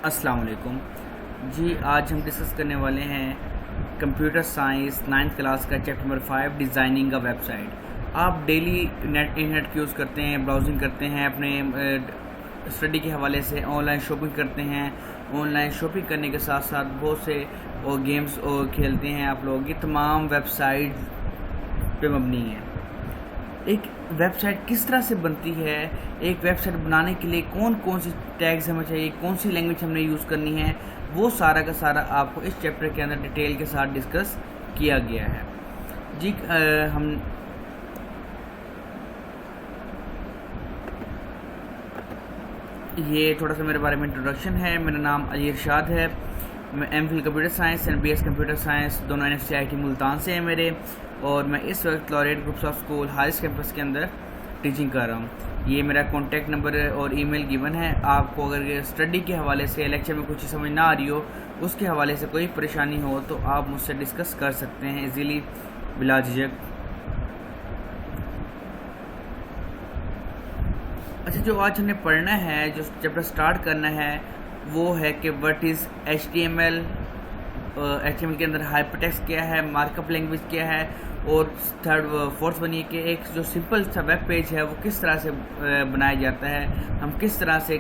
अस्सलाम वालेकुम जी। आज हम डिस्कस करने वाले हैं कंप्यूटर साइंस 9th क्लास का चैप्टर नंबर 5 डिज़ाइनिंग का वेबसाइट। आप डेली इंटरनेट यूज़ करते हैं, ब्राउजिंग करते हैं, अपने स्टडी के हवाले से ऑनलाइन शॉपिंग करते हैं। ऑनलाइन शॉपिंग करने के साथ साथ बहुत से गेम्स खेलते हैं आप लोग। ये तमाम वेबसाइट पे मबनी है। एक वेबसाइट किस तरह से बनती है, एक वेबसाइट बनाने के लिए कौन कौन सी टैग्स हमें चाहिए, कौन सी लैंग्वेज हमने यूज़ करनी है, वो सारा का सारा आपको इस चैप्टर के अंदर डिटेल के साथ डिस्कस किया गया है जी। हम ये थोड़ा सा मेरे बारे में इंट्रोडक्शन है। मेरा नाम अली इरशाद है। मैं MPhil computer science and BS computer science दोनों एनएफसीआईटी मुल्तान से है मेरे, और मैं इस वक्त laureate groups of school Haris campus के अंदर टीचिंग कर रहा हूँ। ये मेरा कॉन्टैक्ट नंबर और ईमेल गिवन है। आपको अगर स्टडी के हवाले से लेक्चर में कुछ समझ ना आ रही हो, उसके हवाले से कोई परेशानी हो, तो आप मुझसे डिस्कस कर सकते हैं इजीली, बिला झिझक। अच्छा, जो आज हमने पढ़ना है, जो चैप्टर स्टार्ट करना है, वो है कि व्हाट इज़ HTML। HTML के अंदर हाइपरटेक्स्ट क्या है, मार्कअप लैंग्वेज क्या है, और फोर्थ बनिए कि एक जो सिंपल सा वेब पेज है वो किस तरह से बनाया जाता है। हम किस तरह से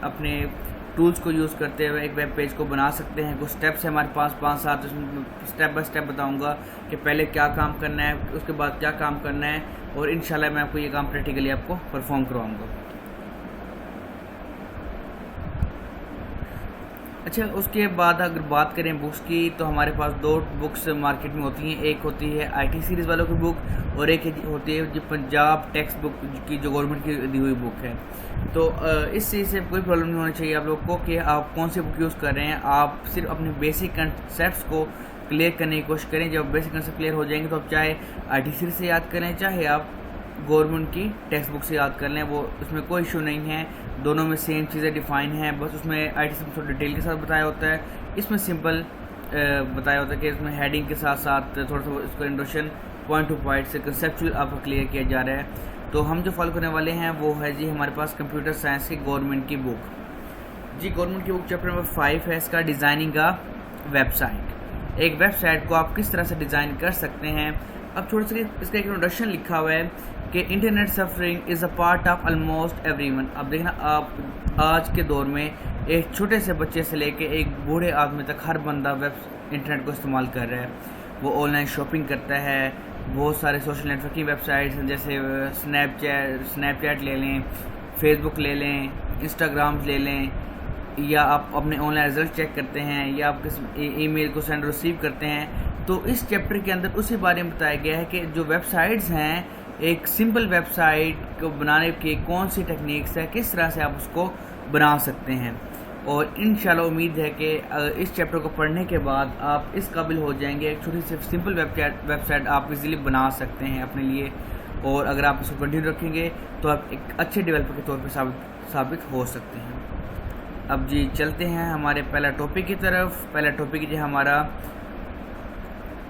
अपने टूल्स को यूज़ करते हुए एक वेब पेज को बना सकते हैं। कुछ स्टेप्स है हमारे पास 5-7, उसमें स्टेप बाय स्टेप बताऊंगा कि पहले क्या काम करना है, उसके बाद क्या काम करना है, और इंशाल्लाह मैं आपको ये काम प्रैक्टिकली आपको परफॉर्म करवाऊँगा। अच्छा, उसके बाद अगर बात करें बुक्स की, तो हमारे पास 2 बुक्स मार्केट में होती हैं। एक होती है IT सीरीज़ वालों की बुक, और एक होती है जो पंजाब टेक्स्ट बुक की, जो गवर्नमेंट की दी हुई बुक है। तो इस चीज़ से कोई प्रॉब्लम नहीं होनी चाहिए आप लोग को कि आप कौन सी बुक यूज़ कर रहे हैं। आप सिर्फ अपने बेसिक कंसेप्ट को क्लियर करने की कोशिश करें। जब बेसिक कंसेप्ट क्लियर हो जाएंगे तो आप चाहे IT सीरीज़ से याद करें, चाहे आप गवर्नमेंट की टेक्स्ट बुक से याद कर लें, वो उसमें कोई इशू नहीं है। दोनों में सेम चीज़ें डिफ़ाइन हैं, बस उसमें IT से थोड़ा डिटेल के साथ बताया होता है, इसमें सिंपल बताया होता है कि इसमें हेडिंग के साथ साथ थोड़ा सा इसको इंट्रोडक्शन पॉइंट टू पॉइंट से कंसेप्चुअल आपको क्लियर किया जा रहा है। तो हम जो फॉलो करने वाले हैं वो है जी हमारे पास कंप्यूटर साइंस की गवर्नमेंट की बुक जी। गवर्नमेंट की बुक चैप्टर नंबर 5 है इसका, डिज़ाइनिंग का वेबसाइट। एक वेबसाइट को आप किस तरह से डिज़ाइन कर सकते हैं। अब थोड़ा सा इसका एक इंट्रोडक्शन लिखा हुआ है कि internet suffering is a part of almost everyone. अब देखना, आप आज के दौर में एक छोटे से बच्चे से लेके एक बूढ़े आदमी तक हर बंदा इंटरनेट को इस्तेमाल कर रहा है। वो ऑनलाइन शॉपिंग करता है, बहुत सारे सोशल नेटवर्किंग वेबसाइट्स हैं, जैसे स्नैपचैट ले लें, फेसबुक ले लें, इंस्टाग्राम ले लें, या आप अपने ऑनलाइन रिजल्ट चेक करते हैं, या आप किसी ईमेल को सेंड रिसीव करते हैं। तो इस चैप्टर के अंदर उसी बारे में बताया गया है कि जो वेबसाइट्स हैं, एक सिंपल वेबसाइट को बनाने की कौन सी टेक्निक्स है, किस तरह से आप उसको बना सकते हैं। और इंशाल्लाह उम्मीद है कि इस चैप्टर को पढ़ने के बाद आप इस काबिल हो जाएंगे, एक छोटी सी सिंपल वेबसाइट आप इजीली बना सकते हैं अपने लिए। और अगर आप इसको कंटिन्यू रखेंगे तो आप एक अच्छे डेवलपर के तौर पर साबित हो सकते हैं। अब जी चलते हैं हमारे पहला टॉपिक की तरफ। पहला टॉपिक जो हमारा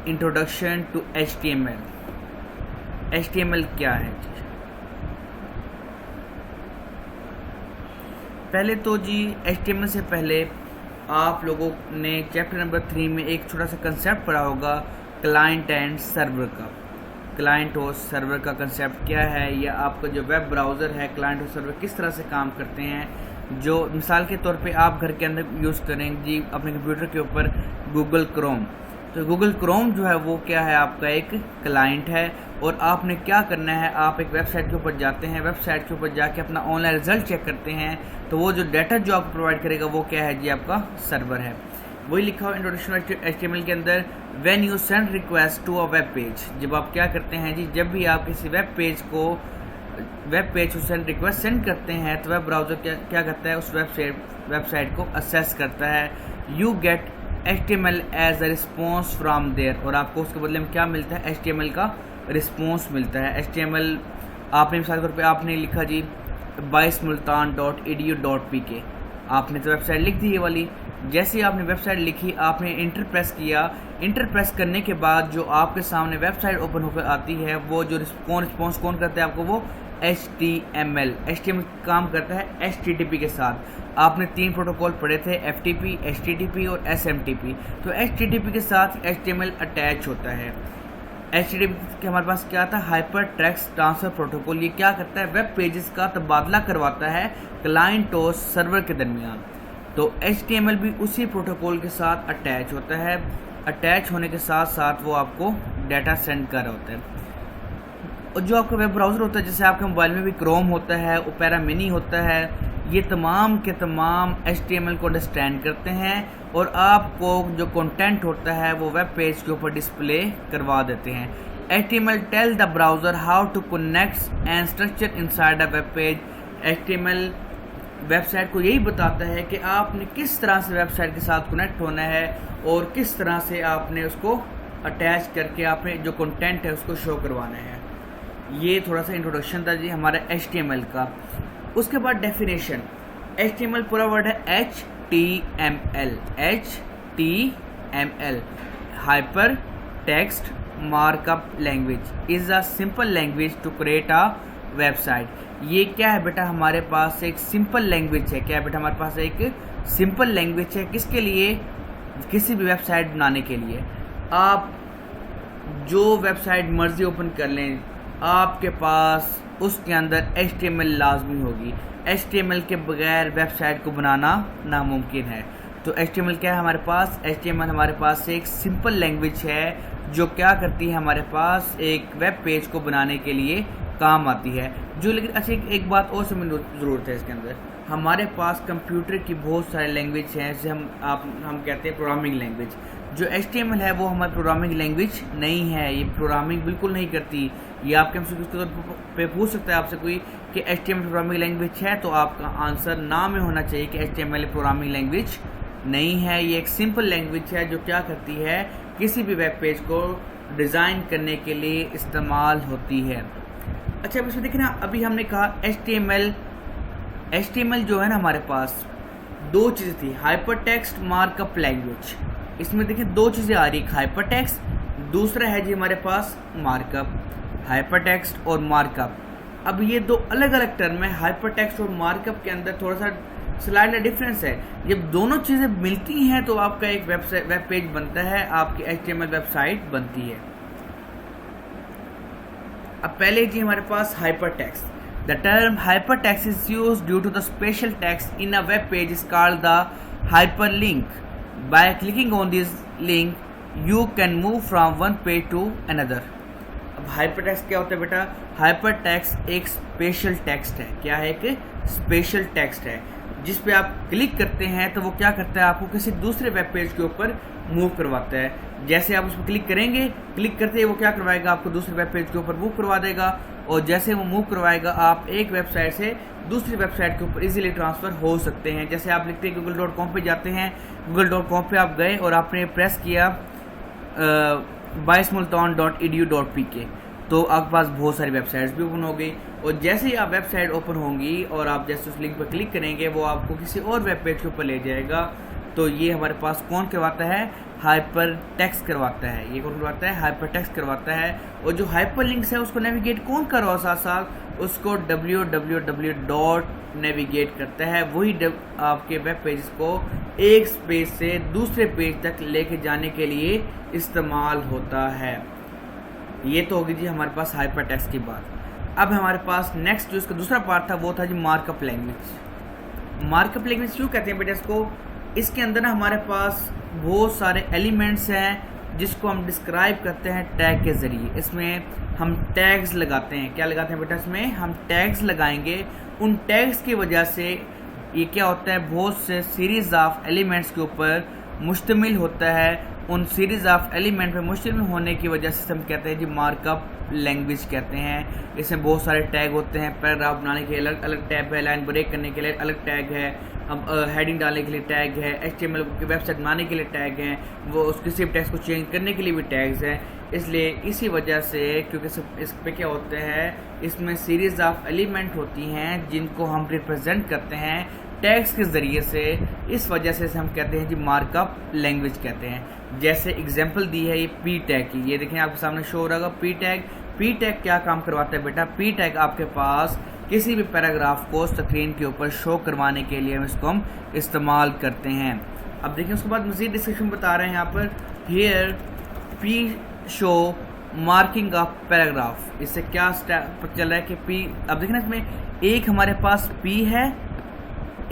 इंट्रोडक्शन टू HTML। HTML क्या है जी? पहले तो जी HTML से पहले आप लोगों ने चैप्टर नंबर 3 में एक छोटा सा कंसेप्ट पढ़ा होगा, क्लाइंट एंड सर्वर का। क्लाइंट और सर्वर का कंसेप्ट क्या है, या आपका जो वेब ब्राउज़र है, क्लाइंट और सर्वर किस तरह से काम करते हैं। जो मिसाल के तौर पे आप घर के अंदर यूज़ करें जी अपने कंप्यूटर के ऊपर गूगल क्रोम। तो गूगल क्रोम जो है वो क्या है, आपका एक क्लाइंट है। और आपने क्या करना है, आप एक वेबसाइट के ऊपर जाते हैं, वेबसाइट के ऊपर जाके अपना ऑनलाइन रिजल्ट चेक करते हैं, तो वो जो डाटा जो आपको प्रोवाइड करेगा वो क्या है जी, आपका सर्वर है। वही लिखा हुआ इंट्रोडक्शन HTML के अंदर, when you send request to a web page. जब आप क्या करते हैं जी, जब भी आप किसी वेब पेज को सेंड रिक्वेस्ट सेंड करते हैं, तो वेब ब्राउज़र क्या करता है, उस वेबसाइट को असेस करता है। You get HTML as a response from there, और आपको उसके बदले में क्या मिलता है, HTML का रिस्पॉन्स मिलता है। HTML आपने मिसाल के तौर पे आपने लिखा जी baismultan.edu.pk, आपने तो वेबसाइट लिख दी ये वाली। जैसे ही आपने वेबसाइट लिखी, आपने इंटर प्रेस किया, इंटर प्रेस करने के बाद जो आपके सामने वेबसाइट ओपन होकर आती है, वो जो रिस्पॉन्स कौन करता है आपको, वो HTML काम करता है HTTP के साथ। आपने 3 प्रोटोकॉल पढ़े थे, FTP, HTTP और SMTP। तो HTTP के साथ HTML अटैच होता है। HTTP के हमारे पास क्या था, हाइपर टेक्स्ट ट्रांसफर प्रोटोकॉल। ये क्या करता है, वेब पेजेस का तबादला करवाता है क्लाइंट और सर्वर के दरमियान। तो HTML भी उसी प्रोटोकॉल के साथ अटैच होता है। अटैच होने के साथ साथ वो आपको डाटा सेंड कर रहा होता है। और जो आपका वेब ब्राउज़र होता है, जैसे आपके मोबाइल में भी क्रोम होता है, ओपेरा मिनी होता है, ये तमाम के तमाम HTML को अंडरस्टैंड करते हैं और आपको जो कंटेंट होता है वो वेब पेज के ऊपर डिस्प्ले करवा देते हैं। HTML tell the browser how to connect and structure inside a web page. HTML website को यही बताता है कि आपने किस तरह से वेबसाइट के साथ कनेक्ट होना है और किस तरह से आपने उसको अटैच करके आपने जो कंटेंट है उसको शो करवाना है। ये थोड़ा सा इंट्रोडक्शन था जी हमारा HTML का। उसके बाद डेफिनेशन। HTML पूरा वर्ड है HTML। Hyper text markup language is a simple language to create a website. ये क्या है बेटा, हमारे पास एक सिंपल लैंग्वेज है। क्या है बेटा, हमारे पास एक सिंपल लैंग्वेज है। किसके लिए, किसी भी वेबसाइट बनाने के लिए। आप जो वेबसाइट मर्जी ओपन कर लें, आपके पास उसके अंदर HTML लाजमी होगी। HTML के बगैर वेबसाइट को बनाना नामुमकिन है। तो HTML क्या है हमारे पास, HTML हमारे पास एक सिंपल लैंग्वेज है जो क्या करती है, हमारे पास एक वेब पेज को बनाने के लिए काम आती है। जो लेकिन अच्छा एक बात और समझने की ज़रूरत है, इसके अंदर हमारे पास कंप्यूटर की बहुत सारे लैंग्वेज हैं जिसे हम कहते हैं प्रोग्रामिंग लैंग्वेज। जो HTML है वो हमारी प्रोग्रामिंग लैंग्वेज नहीं है, ये प्रोग्रामिंग बिल्कुल नहीं करती। ये आपके MCQ पे पूछ सकता है आपसे कोई कि HTML प्रोग्रामिंग लैंग्वेज है, तो आपका आंसर ना में होना चाहिए कि HTML प्रोग्रामिंग लैंग्वेज नहीं है। ये एक सिंपल लैंग्वेज है जो क्या करती है, किसी भी वेब पेज को डिज़ाइन करने के लिए इस्तेमाल होती है। अच्छा इसमें देखिए ना, अभी हमने कहा HTML जो है ना हमारे पास दो चीज़ें थी, हाइपर टेक्स्ट मार्कअप लैंग्वेज। इसमें देखिए 2 चीज़ें आ रही, हाइपर टेक्स्ट, दूसरा है जी हमारे पास मार्कअप। हाइपर टेक्स्ट और मार्कअप, अब ये 2 अलग अलग टर्म है। हाइपर टेक्स्ट और मार्कअप के अंदर थोड़ा सा स्लाइड डिफरेंस है। जब दोनों चीज़ें मिलती हैं तो आपका एक वेब पेज बनता है, आपकी HTML वेबसाइट बनती है। अब पहले जी हमारे पास hyper text. The term hyper text is used due to the special text in a web page is called the hyperlink. By clicking on this link you can move from one page to another. अब hyper text क्या होता है बेटा, hyper text एक special text है। क्या है, एक स्पेशल टेक्स्ट है जिस पे आप क्लिक करते हैं तो वो क्या करता है, आपको किसी दूसरे वेब पेज के ऊपर मूव करवाता है। जैसे आप उस पर क्लिक करेंगे, क्लिक करते ही वो क्या करवाएगा, आपको दूसरे वेब पेज के ऊपर मूव करवा देगा। और जैसे वो मूव करवाएगा, आप एक वेबसाइट से दूसरी वेबसाइट के ऊपर इजीली ट्रांसफ़र हो सकते हैं। जैसे आप लिखते हैं google.com पे जाते हैं, google.com पे आप गए और आपने प्रेस किया baismultan.edu.pk, तो आपके पास बहुत सारी वेबसाइट्स भी ओपन हो गई। और जैसे ही आप वेबसाइट ओपन होंगी और आप जैसे उस लिंक पर क्लिक करेंगे, वो आपको किसी और वेब पेज के ऊपर ले जाएगा। तो ये हमारे पास कौन करवाता है, हाइपर टेक्स्ट करवाता है। ये कौन करवाता है, हाइपर टेक्स्ट करवाता है। और जो हाइपर लिंक्स है उसको नेविगेट कौन करवा, साथ साथ उसको www. नेविगेट करता है। वही आपके वेब पेज को एक पेज से दूसरे पेज तक लेके जाने के लिए इस्तेमाल होता है। ये तो होगी जी हमारे पास हाइपर टेक्स्ट की बात। अब हमारे पास नेक्स्ट जो इसका दूसरा पार्ट था वो था जी मार्कअप लैंग्वेज। मार्कअप लैंग्वेज क्यों कहते हैं बेटा इसको, इसके अंदर ना हमारे पास बहुत सारे एलिमेंट्स हैं जिसको हम डिस्क्राइब करते हैं टैग के ज़रिए। इसमें हम टैग्स लगाते हैं। क्या लगाते हैं बेटा, इसमें हम टैग्स लगाएंगे। उन टैग्स की वजह से ये क्या होता है, बहुत से सीरीज़ ऑफ एलिमेंट्स के ऊपर मुश्तमिल होता है। उन सीरीज़ ऑफ एलिमेंट पर मुश्तमिल होने की वजह से हम कहते हैं जी मार्कअप लैंग्वेज कहते हैं। इसमें बहुत सारे टैग होते हैं। पैराग्राफ बनाने के लिए अलग अलग टैग है, लाइन ब्रेक करने के लिए अलग टैग है, अब हेडिंग डालने के लिए टैग है, HTML की वेबसाइट बनाने के लिए टैग हैं, वो उस किसी भी टेक्स्ट को चेंज करने के लिए भी टैग्स हैं। इसलिए इसी वजह से, क्योंकि इस पे क्या होते हैं, इसमें सीरीज़ ऑफ एलिमेंट होती हैं जिनको हम रिप्रेजेंट करते हैं टैग्स के ज़रिए से। इस वजह से हम कहते हैं जी मार्कअप लैंग्वेज कहते हैं। जैसे एग्जांपल दी है ये पी टैग की, ये देखें आपके सामने शो हो रहा होगा पी पी टैग क्या काम करवाता है बेटा? पी टैग आपके पास किसी भी पैराग्राफ को स्क्रीन के ऊपर शो करवाने के लिए इसको हम इस्तेमाल करते हैं। अब देखिए उसके बाद मज़ीद डिस्क्रिप्शन बता रहे हैं यहाँ पर, here P show marking of paragraph. इससे क्या पता चल रहा है कि पी, अब देखना इसमें एक हमारे पास पी है,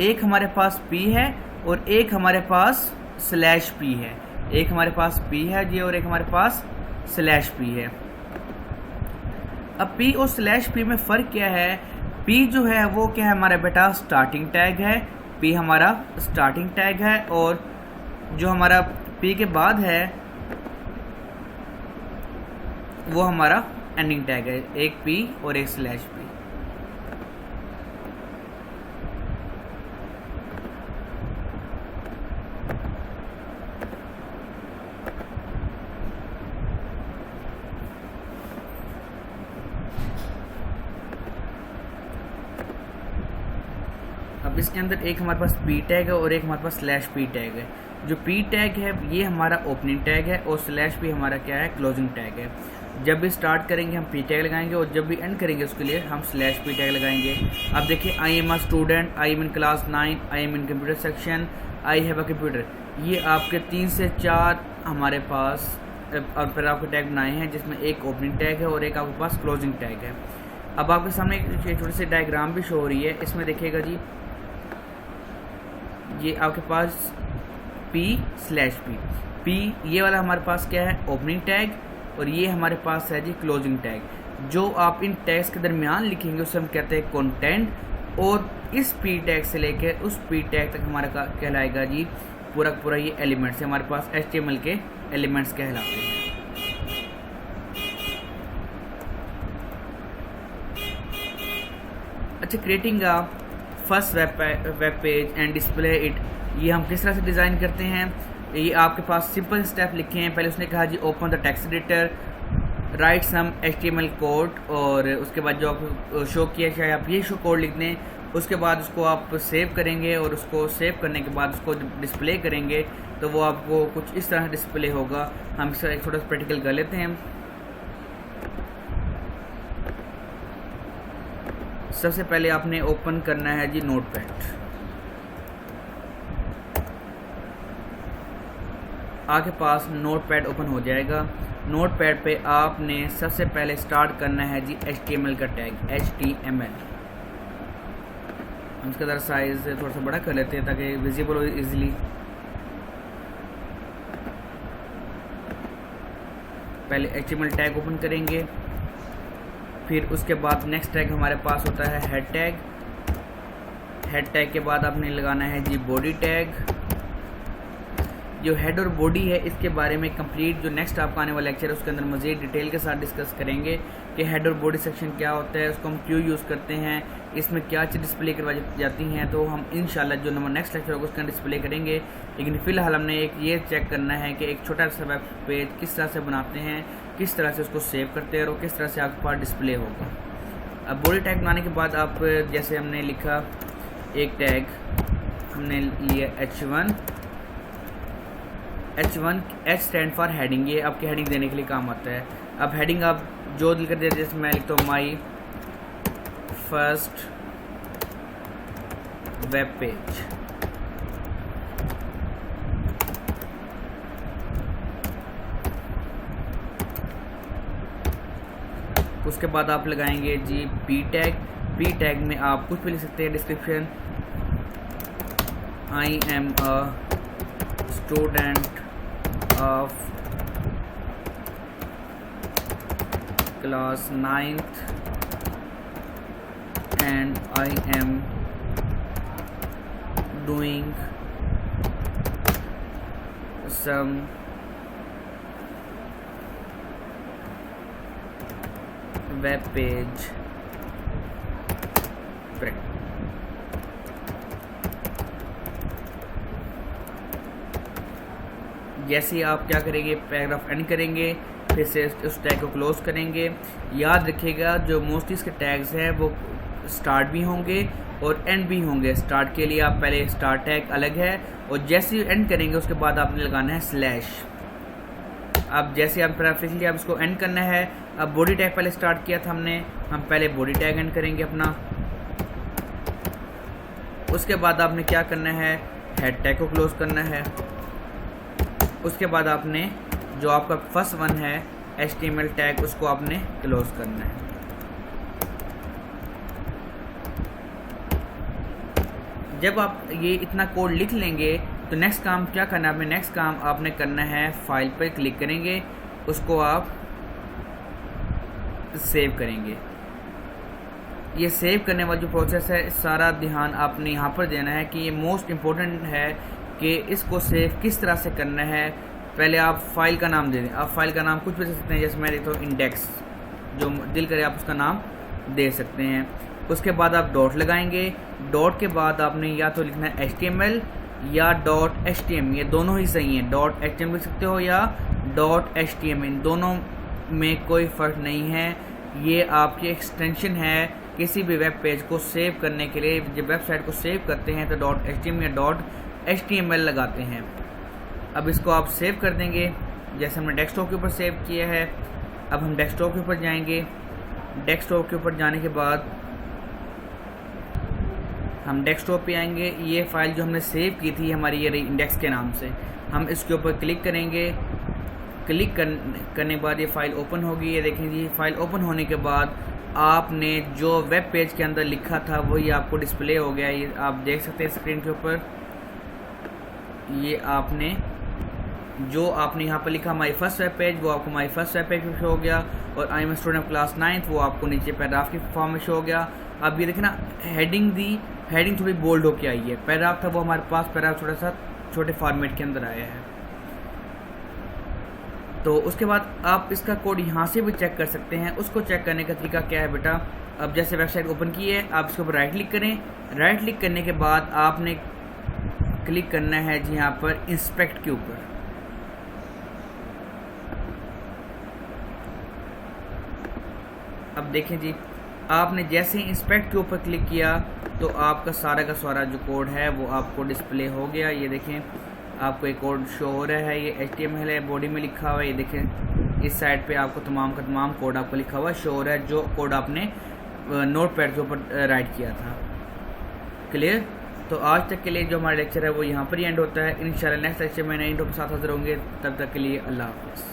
एक हमारे पास पी है और एक हमारे पास स्लैश पी है। एक हमारे पास पी है जी और एक हमारे पास स्लैश पी है। अब पी और स्लैश पी में फ़र्क क्या है? पी जो है वो क्या है हमारा बेटा? स्टार्टिंग टैग है। पी हमारा स्टार्टिंग टैग है और जो हमारा पी के बाद है वो हमारा एंडिंग टैग है। एक पी और एक स्लैश पी। अब इसके अंदर एक हमारे पास पी टैग है और एक हमारे पास स्लैश पी टैग है। जो पी टैग है ये हमारा ओपनिंग टैग है और स्लैश पी हमारा क्या है? क्लोजिंग टैग है। जब भी स्टार्ट करेंगे हम पी टैग लगाएंगे और जब भी एंड करेंगे उसके लिए हम स्लैश पी टैग लगाएंगे। अब देखिए, I am a student, I am in class 9, I am in computer section, I have a computer. ये आपके 3 से 4 हमारे पास और फिर आपके टैग बनाए हैं जिसमें एक ओपनिंग टैग है और एक आपके पास क्लोजिंग टैग है। अब आपके सामने एक छोटी सी डायग्राम भी शो हो रही है। इसमें देखिएगा जी, ये आपके पास पी स्लैश पी ये वाला हमारे पास क्या है? ओपनिंग टैग और ये हमारे पास है जी क्लोजिंग टैग। जो आप इन टैग्स के दरमियान लिखेंगे उसे हम कहते हैं कंटेंट और इस पी टैग से लेकर उस पी टैग तक हमारा कहलाएगा जी पूरा पूरा ये एलिमेंट्स हमारे पास HTML के एलिमेंट्स कहलाते हैं। अच्छा, creating a first web page and display it, ये हम किस तरह से डिज़ाइन करते हैं? ये आपके पास सिंपल स्टेप लिखे हैं। पहले उसने कहा जी open the text editor, write some HTML code और उसके बाद जो आप शो किया चाहे आप ये शो कोड लिख दें। उसके बाद उसको आप सेव करेंगे और उसको सेव करने के बाद उसको डिस्प्ले करेंगे तो वो आपको कुछ इस तरह डिस्प्ले होगा। हम इसका एक छोटा सा प्रैक्टिकल कर लेते हैं। सबसे पहले आपने ओपन करना है जी नोटपैड। आपके पास नोटपैड ओपन हो जाएगा। नोटपैड पे आपने सबसे पहले स्टार्ट करना है जी HTML का टैग, HTML। हम इसका ज़रा साइज थोड़ा सा बड़ा कर लेते हैं ताकि विजिबल हो इजीली। पहले HTML टैग ओपन करेंगे, फिर उसके बाद नेक्स्ट टैग हमारे पास होता है हेड टैग। हेड टैग के बाद आपने लगाना है जी बॉडी टैग। जो हेड और बॉडी है इसके बारे में कंप्लीट जो नेक्स्ट आपका आने वाला लेक्चर है उसके अंदर मज़ीद डिटेल के साथ डिस्कस करेंगे कि हेड और बॉडी सेक्शन क्या होता है, उसको हम क्यों यूज़ करते हैं, इसमें क्या चीज़ डिस्प्ले करवाई जाती हैं। तो हम इंशाल्लाह जो नंबर नेक्स्ट लेक्चर होगा उसका डिस्प्ले करेंगे। लेकिन फ़िलहाल हमने एक ये चेक करना है कि एक छोटा सा वेब पेज किस तरह से बनाते हैं, किस तरह से उसको सेव करते हैं और किस तरह से आपके पास डिस्प्ले होगा। अब बॉडी टैग बनाने के बाद आप जैसे हमने लिखा एक टैग हमने लिया H1 H stand for heading, ये आपकी हेडिंग देने के लिए काम आता है। अब हेडिंग आप जो दिल कर देते, जैसे मैं लिखता हूँ माई फर्स्ट वेब पेज। उसके बाद आप लगाएंगे G P tag. P tag में आप कुछ भी लिख सकते हैं, description I am a student of class 9th and I am doing some web page practice। जैसे ही आप क्या करेंगे, पैराग्राफ एंड करेंगे, फिर से उस टैग को क्लोज करेंगे। याद रखिएगा जो मोस्टली इसके टैग्स हैं वो स्टार्ट भी होंगे और एंड भी होंगे। स्टार्ट के लिए आप पहले स्टार्ट टैग अलग है और जैसे ही एंड करेंगे उसके बाद आपने लगाना है स्लैश। अब जैसे अब प्रेफरेंसली अब इसको एंड करना है। अब बॉडी टैग पहले स्टार्ट किया था हमने, हम पहले बॉडी टैग एंड करेंगे अपना। उसके बाद आपने क्या करना है, हेड टैग को क्लोज करना है। उसके बाद आपने जो आपका फर्स्ट वन है HTML टैग, उसको आपने क्लोज करना है। जब आप ये इतना कोड लिख लेंगे तो नेक्स्ट काम क्या करना है आपने, नेक्स्ट काम आपने करना है फाइल पर क्लिक करेंगे, उसको आप सेव करेंगे। ये सेव करने वाला जो प्रोसेस है सारा ध्यान आपने यहाँ पर देना है कि ये मोस्ट इम्पोर्टेंट है कि इसको सेव किस तरह से करना है। पहले आप फाइल का नाम दे दें, आप फाइल का नाम कुछ भी दे सकते हैं, जैसे मैं देता हूँ इंडेक्स, जो दिल करे आप उसका नाम दे सकते हैं। उसके बाद आप डॉट लगाएंगे, डॉट के बाद आपने या तो लिखना है HTML या .htm, ये दोनों ही सही हैं। .htm लिख सकते हो या .htm, इन दोनों में कोई फ़र्क नहीं है। ये आपकी एक्सटेंशन है किसी भी वेब पेज को सेव करने के लिए। जब वेबसाइट को सेव करते हैं तो .htm या .html लगाते हैं। अब इसको आप सेव कर देंगे, जैसे हमने डेस्कटॉप के ऊपर सेव किया है। अब हम डेस्कटॉप के ऊपर जाएंगे, डेस्कटॉप के ऊपर जाने के बाद हम डेस्कटॉप पे आएंगे। ये फ़ाइल जो हमने सेव की थी हमारी ये रही इंडेक्स के नाम से, हम इसके ऊपर क्लिक करेंगे। क्लिक करने के बाद ये फ़ाइल ओपन होगी। ये देखें जी, फाइल ओपन होने के बाद आपने जो वेब पेज के अंदर लिखा था वही आपको डिस्प्ले हो गया। ये आप देख सकते हैं स्क्रीन के ऊपर, ये आपने जो आपने यहाँ पर लिखा माई फर्स्ट वेब पेज, वो आपको माई फर्स्ट वेब पेज में शो हो गया। और I am student of class 9th, वो आपको नीचे पैराग्राफ की फॉर्म में शो हो गया। अब ये देखें ना, हेडिंग थोड़ी बोल्ड होके आई है। पैराग्राफ था वो हमारे पास पैराग्राफ थोड़ा सा छोटे फॉर्मेट के अंदर आया है। तो उसके बाद आप इसका कोड यहाँ से भी चेक कर सकते हैं। उसको चेक करने का तरीका क्या है बेटा, अब जैसे वेबसाइट ओपन की है, आप इसके ऊपर राइट क्लिक करें। राइट क्लिक करने के बाद आपने क्लिक करना है जी यहाँ पर इंस्पेक्ट के ऊपर। अब देखें जी, आपने जैसे ही इंस्पेक्ट के ऊपर क्लिक किया तो आपका सारा का सारा जो कोड है वो आपको डिस्प्ले हो गया। ये देखें, आपको एक कोड शो हो रहा है, ये HTML है, बॉडी में लिखा हुआ है। ये देखें इस साइड पे आपको तमाम का तमाम कोड आपको लिखा हुआ शो हो रहा है, जो कोड आपने नोटपैड के ऊपर राइट किया था। क्लियर? तो आज तक के लिए जो हमारा लेक्चर है वो यहाँ पर ही एंड होता है। इंशाल्लाह नेक्स्ट लेक्चर में नई टॉपिक के साथ हाजिर होंगे। तब तक के लिए अल्लाह हाफ़िज़।